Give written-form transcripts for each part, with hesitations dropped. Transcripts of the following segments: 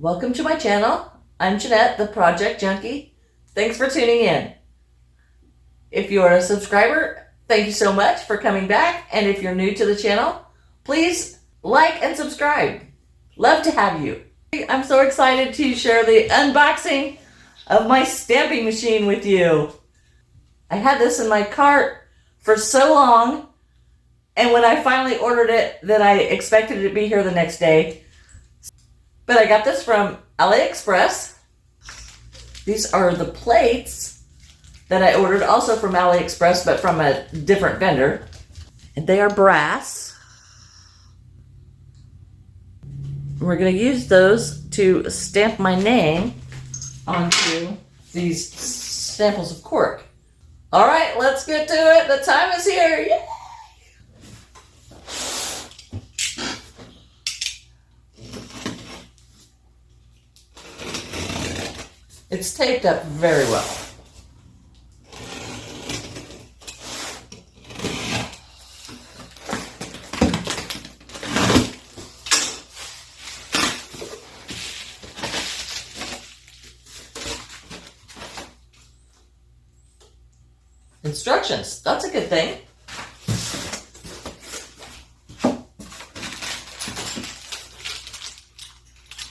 Welcome to my channel. I'm Jeanette, the Project Junkie. Thanks for tuning in. If you're a subscriber, thank you so much for coming back. And if you're new to the channel, please like and subscribe. Love to have you. I'm so excited to share the unboxing of my stamping machine with you. I had this in my cart for so long, and when I finally ordered it, then I expected it to be here the next day. But I got this from AliExpress. These are the plates that I ordered also from AliExpress, but from a different vendor. And they are brass. We're going to use those to stamp my name onto these samples of cork. All right, let's get to it. The time is here. Yay! It's taped up very well. Instructions, that's a good thing.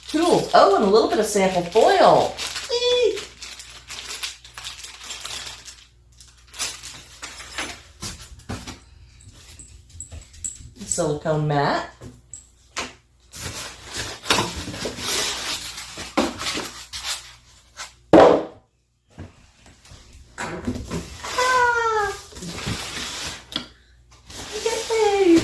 Tools, oh, and a little bit of sample foil. Silicone mat. Yay!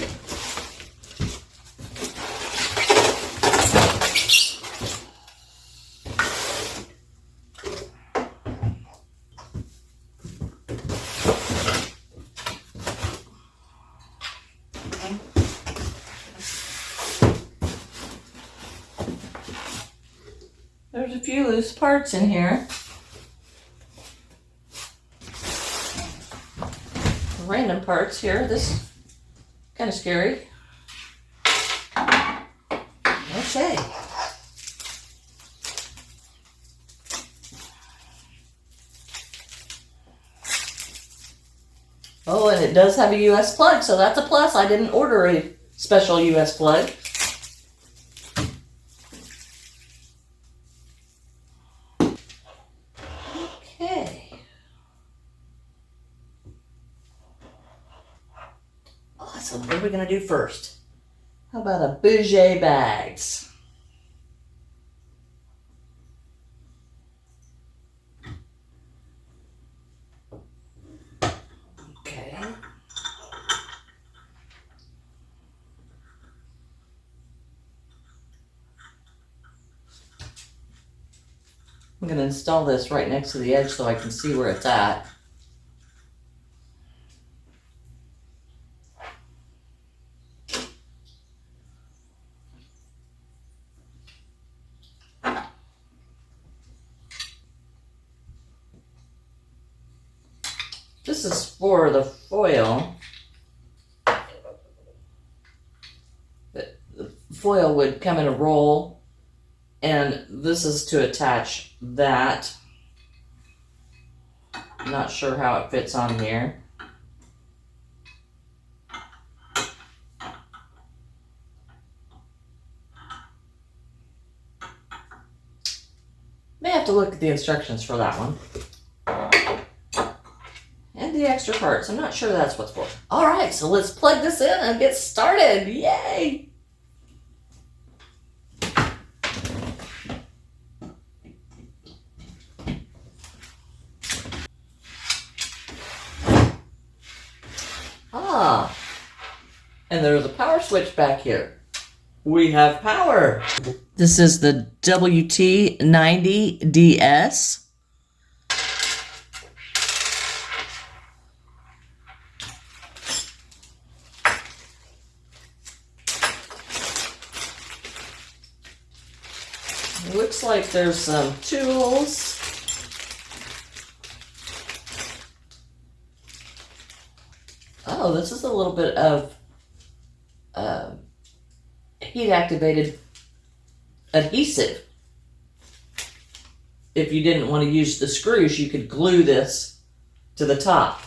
There's a few loose parts in here. Random parts here. This is kind of scary. Okay. Oh, and it does have a US plug, so that's a plus. I didn't order a special US plug. Okay. Awesome. What are we going to do first? How about a bougie bags? Okay. I'm going to install this right next to the edge so I can see where it's at. This is for the foil. The foil would come in a roll, and this is to attach that. I'm not sure how it fits on here. May have to look at the instructions for that one. And the extra parts. I'm not sure that's what's for. All right, so let's plug this in and get started. Yay! Ah, and there's a power switch back here. We have power. This is the WT90DS. Looks like there's some tools. Oh, this is a little bit of heat activated adhesive. if you didn't want to use the screws, you could glue this to the top.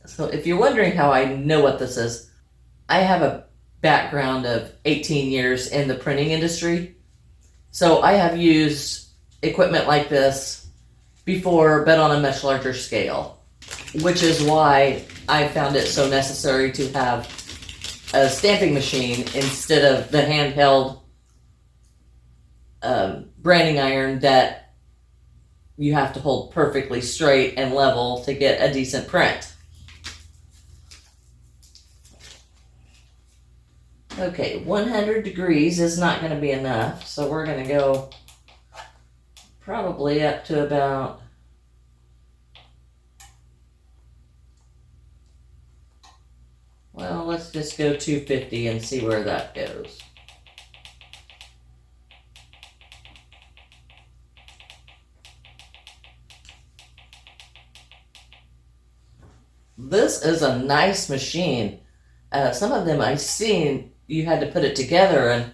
So if you're wondering how I know what this is, I have a background of 18 years in the printing industry. So I have used equipment like this before, but on a much larger scale, which is why I found it so necessary to have a stamping machine instead of the handheld branding iron that you have to hold perfectly straight and level to get a decent print. Okay, 100 degrees is not going to be enough, so we're going to go probably up to about, well, let's just go 250 and see where that goes. This is a nice machine. Some of them I've seen, you had to put it together,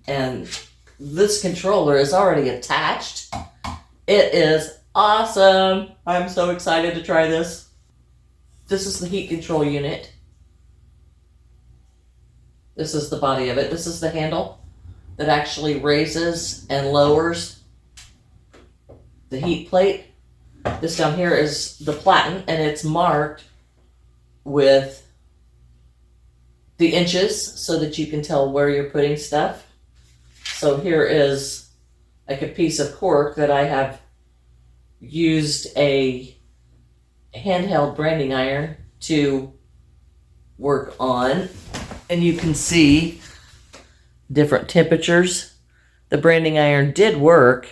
and this controller is already attached. It is awesome. I'm so excited to try this. This is the heat control unit. This is the body of it. This is the handle that actually raises and lowers the heat plate. This down here is the platen, and it's marked with the inches so that you can tell where you're putting stuff. So here is like a piece of cork that I have used a handheld branding iron to work on, and you can see different temperatures. The branding iron did work,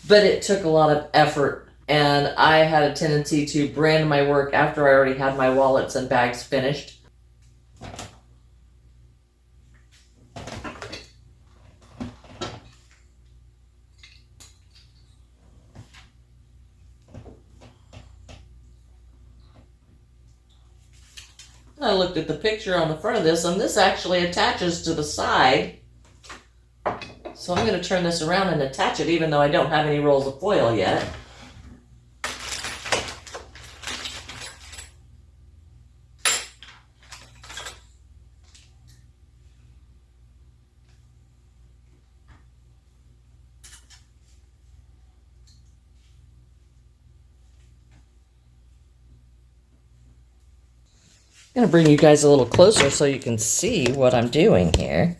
but it took a lot of effort, and I had a tendency to brand my work after I already had my wallets and bags finished. I looked at the picture on the front of this, and this actually attaches to the side. So I'm going to turn this around and attach it, even though I don't have any rolls of foil yet. I'm going to bring you guys a little closer so you can see what I'm doing here.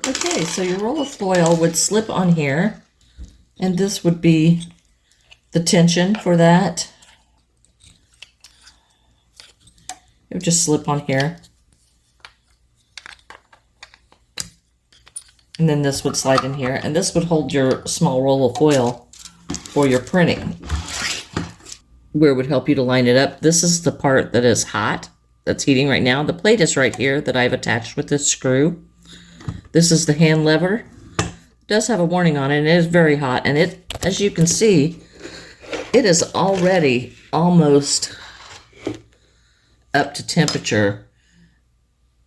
Okay, so your roll of foil would slip on here, and this would be the tension for that. It would just slip on here. And then this would slide in here, and this would hold your small roll of foil for your printing, where it would help you to line it up. This is the part that is hot, that's heating right now. The plate is right here that I've attached with this screw. This is the hand lever. It does have a warning on it, and it is very hot. And it, as you can see, it is already almost up to temperature.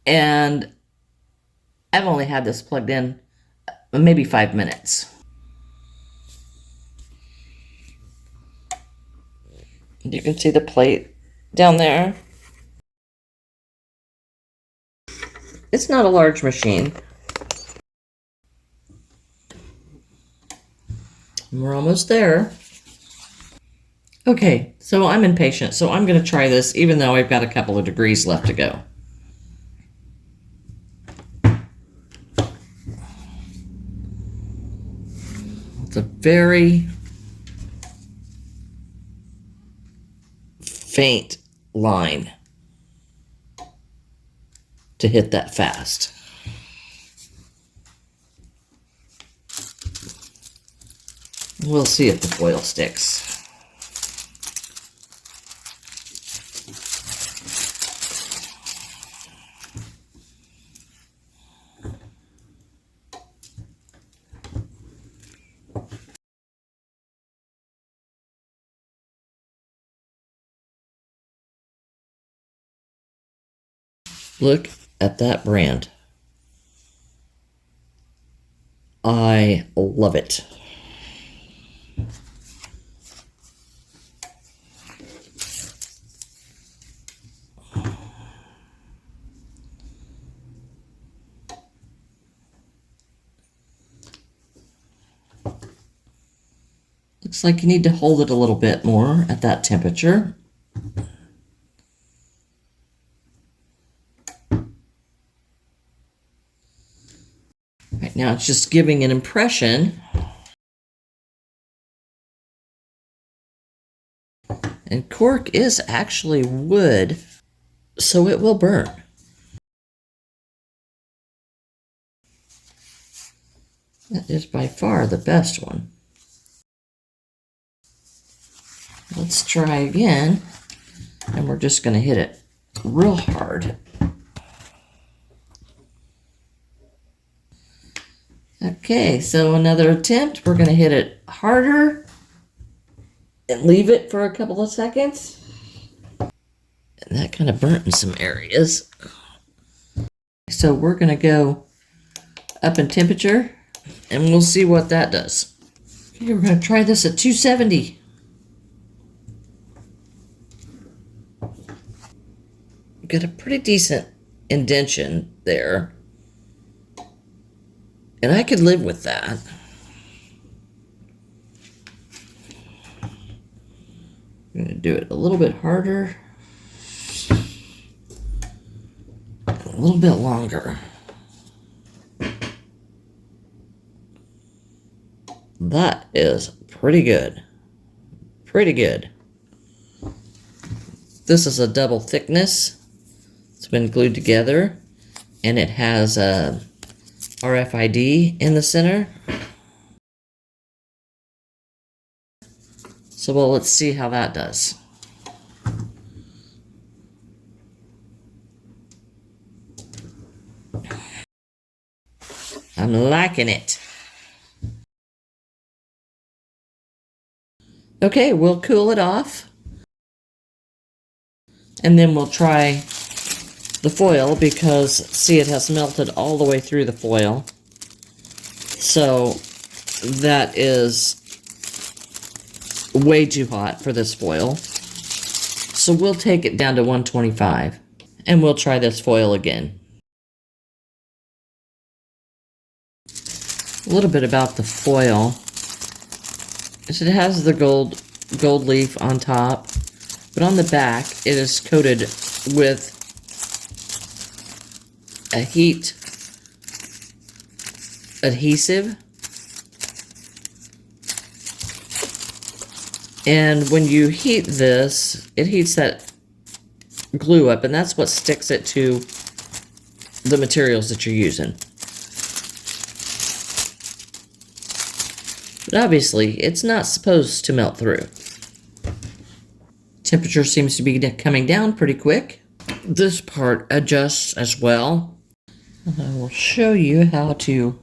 And I've only had this plugged in maybe 5 minutes. You can see the plate down there. It's not a large machine. We're almost there. Okay, so I'm impatient, so I'm going to try this even though I've got a couple of degrees left to go. It's a very faint line to hit that fast. We'll see if the foil sticks. Look at that brand. I love it. Looks like you need to hold it a little bit more at that temperature. Right now it's just giving an impression. And cork is actually wood, so it will burn. That is by far the best one. Let's try again, and we're just going to hit it real hard. Okay, so another attempt. We're going to hit it harder and leave it for a couple of seconds. And that kind of burnt in some areas. So we're going to go up in temperature, and we'll see what that does. Okay, we're going to try this at 270. Got a pretty decent indentation there. And I could live with that. I'm going to do it a little bit harder. A little bit longer. That is pretty good. Pretty good. This is a double thickness. It's been glued together, and it has a RFID in the center. So, well, let's see how that does. I'm liking it. Okay, we'll cool it off. And then we'll try the foil because, see, it has melted all the way through the foil. So that is way too hot for this foil. So we'll take it down to 125 and we'll try this foil again. A little bit about the foil is it has the gold leaf on top, but on the back it is coated with a heat adhesive, and when you heat this, it heats that glue up, and that's what sticks it to the materials that you're using. But obviously, it's not supposed to melt through. Temperature seems to be coming down pretty quick. This part adjusts as well. And I will show you how to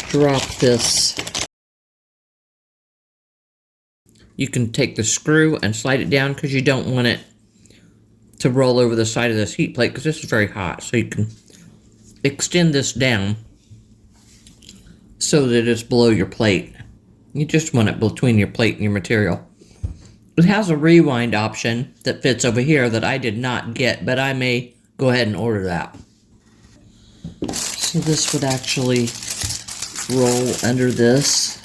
drop this. You can take the screw and slide it down because you don't want it to roll over the side of this heat plate because this is very hot. So you can extend this down so that it's below your plate. You just want it between your plate and your material. It has a rewind option that fits over here that I did not get, but I may go ahead and order that. So this would actually roll under this.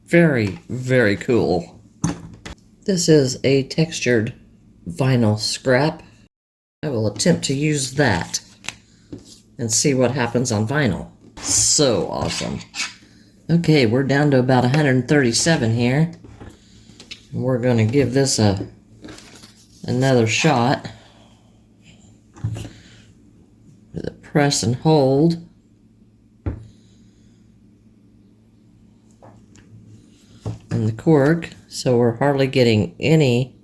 Very, very cool. This is a textured vinyl scrap. I will attempt to use that and see what happens on vinyl. So awesome. Okay, we're down to about 137 here. We're going to give this another shot with a press and hold. And the cork, so we're hardly getting any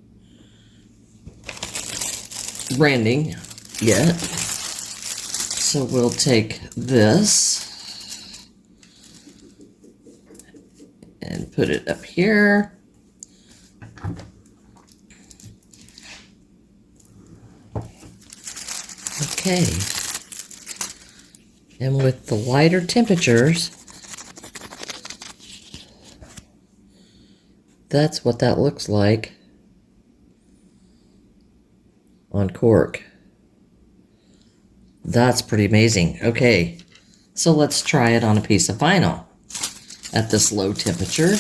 branding yet. So we'll take this and put it up here. Okay. And with the lighter temperatures, that's what that looks like on cork. That's pretty amazing. Okay, so let's try it on a piece of vinyl at this low temperature.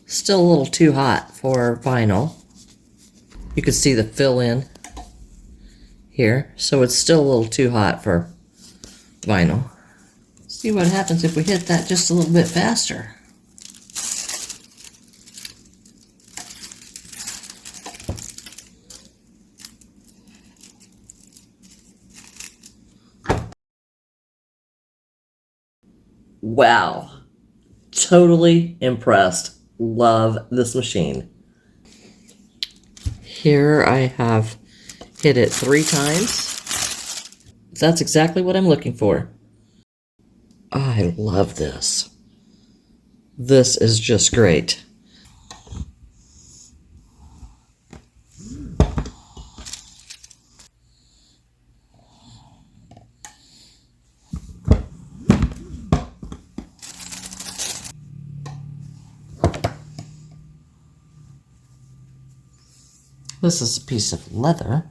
Still a little too hot for vinyl. You can see the fill in here, so it's still a little too hot for vinyl. See what happens if we hit that just a little bit faster. Wow, totally impressed. Love this machine. Here I have hit it 3 times. That's exactly what I'm looking for. I love this. This is just great. This is a piece of leather.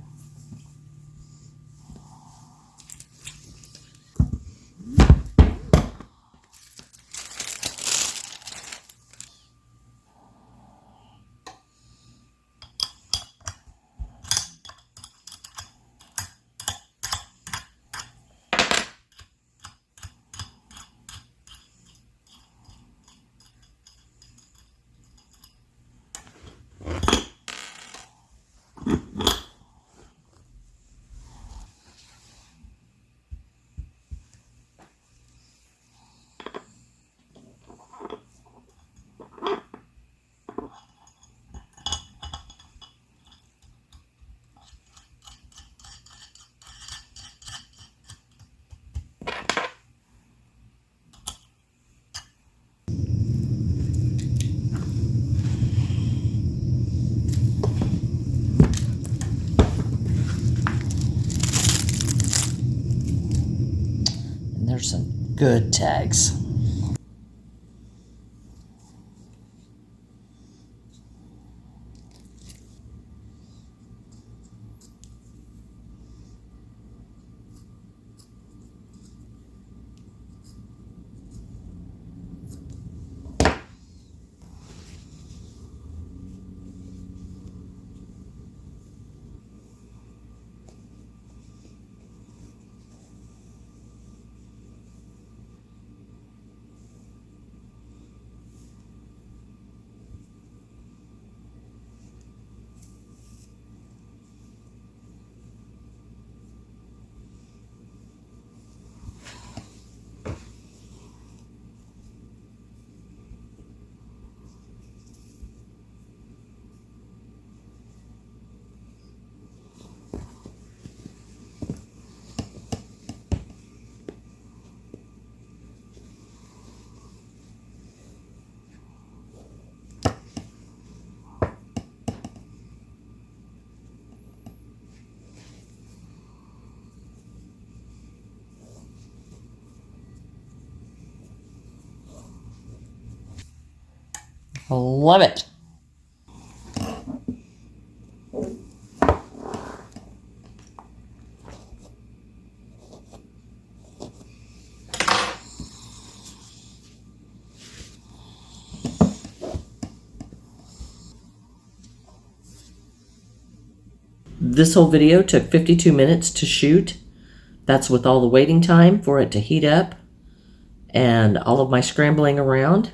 And there's some good tags. Love it. This whole video took 52 minutes to shoot. That's with all the waiting time for it to heat up and all of my scrambling around.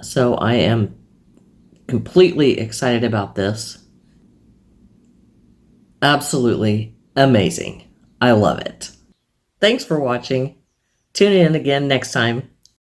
So I am completely excited about this. Absolutely amazing. I love it. Thanks for watching. Tune in again next time.